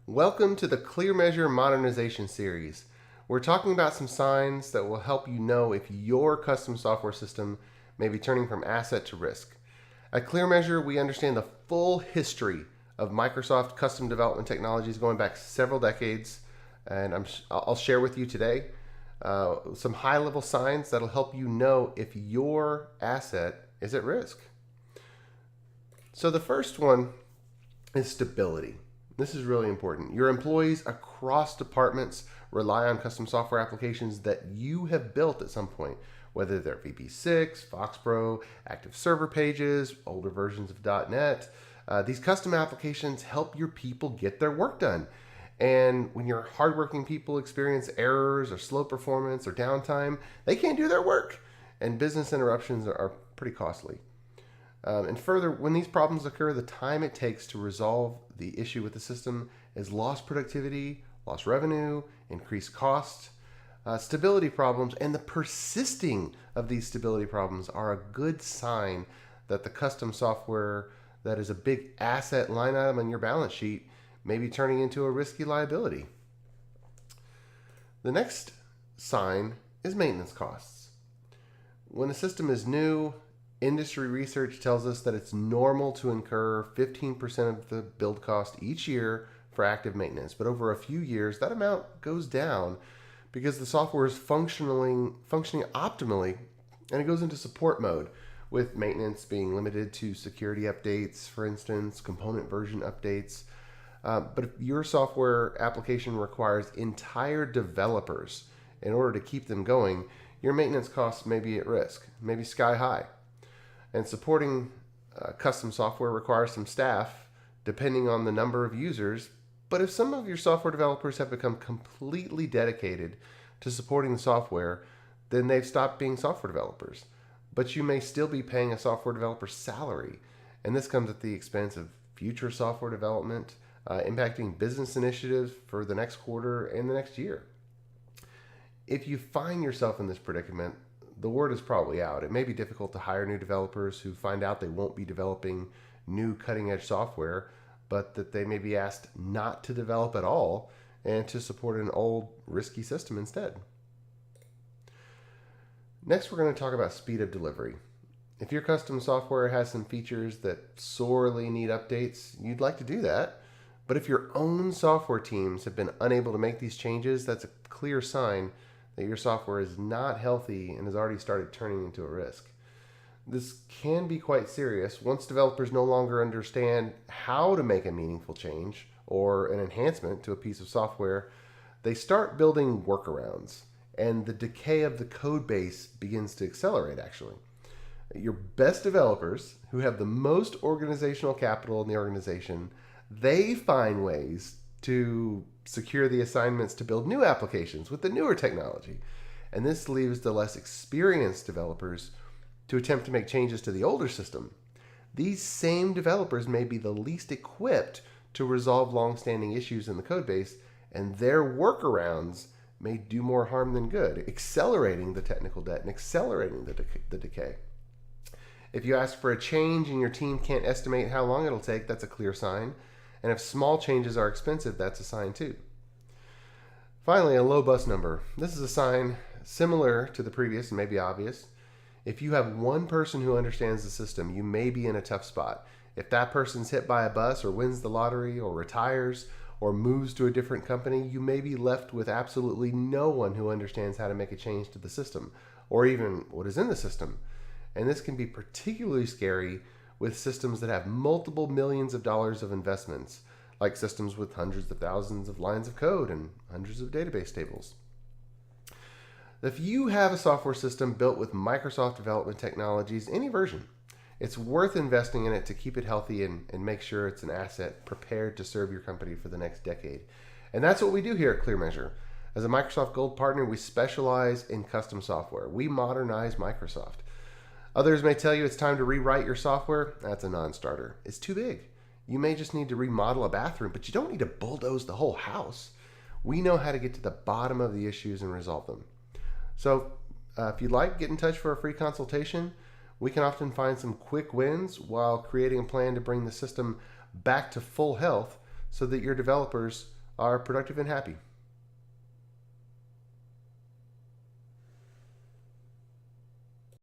Welcome to the Clear Measure Modernization Series. We're talking about some signs that will help you know if your custom software system may be turning from asset to risk. At Clear Measure, we understand the full history of Microsoft custom development technologies going back several decades, and I'll share with you today some high-level signs that'll help you know if your asset is at risk. So the first one is stability. This is really important. Your employees across departments rely on custom software applications that you have built at some point, whether they're VB6, FoxPro, Active Server Pages, older versions of .NET. These custom applications help your people get their work done. And when your hardworking people experience errors or slow performance or downtime, they can't do their work. And business interruptions are pretty costly. And further, when these problems occur, the time it takes to resolve the issue with the system is lost productivity, lost revenue, increased cost. Stability problems and the persisting of these stability problems are a good sign that the custom software that is a big asset line item on your balance sheet may be turning into a risky liability. The next sign is maintenance costs. When a system is new, industry research tells us that it's normal to incur 15% of the build cost each year for active maintenance, but over a few years that amount goes down because the software is functioning optimally, and it goes into support mode, with maintenance being limited to security updates, for instance, component version updates. But if your software application requires entire developers in order to keep them going, your maintenance costs may be at risk, maybe sky high. And supporting custom software requires some staff, depending on the number of users. But if some of your software developers have become completely dedicated to supporting the software, then they've stopped being software developers. But you may still be paying a software developer's salary. And this comes at the expense of future software development, impacting business initiatives for the next quarter and the next year. If you find yourself in this predicament, the word is probably out. It may be difficult to hire new developers who find out they won't be developing new cutting-edge software, but that they may be asked not to develop at all and to support an old, risky system instead. Next, we're going to talk about speed of delivery. If your custom software has some features that sorely need updates, you'd like to do that. But if your own software teams have been unable to make these changes, that's a clear sign that your software is not healthy and has already started turning into a risk. This can be quite serious. Once developers no longer understand how to make a meaningful change or an enhancement to a piece of software, they start building workarounds, and the decay of the code base begins to accelerate, actually. Your best developers, who have the most organizational capital in the organization, they find ways to secure the assignments to build new applications with the newer technology. And this leaves the less experienced developers to attempt to make changes to the older system. These same developers may be the least equipped to resolve long-standing issues in the codebase, and their workarounds may do more harm than good, accelerating the technical debt and accelerating the decay. If you ask for a change and your team can't estimate how long it'll take, that's a clear sign. And if small changes are expensive, that's a sign too. Finally, a low bus number. This is a sign similar to the previous and maybe obvious. If you have one person who understands the system, you may be in a tough spot. If that person's hit by a bus or wins the lottery or retires or moves to a different company, you may be left with absolutely no one who understands how to make a change to the system or even what is in the system. And this can be particularly scary with systems that have multiple millions of dollars of investments, like systems with hundreds of thousands of lines of code and hundreds of database tables. If you have a software system built with Microsoft development technologies, any version, it's worth investing in it to keep it healthy and make sure it's an asset prepared to serve your company for the next decade. And that's what we do here at Clear Measure. As a Microsoft Gold partner, we specialize in custom software. We modernize Microsoft. Others may tell you it's time to rewrite your software. That's a non-starter. It's too big. You may just need to remodel a bathroom, but you don't need to bulldoze the whole house. We know how to get to the bottom of the issues and resolve them. So if you'd like, get in touch for a free consultation. We can often find some quick wins while creating a plan to bring the system back to full health so that your developers are productive and happy.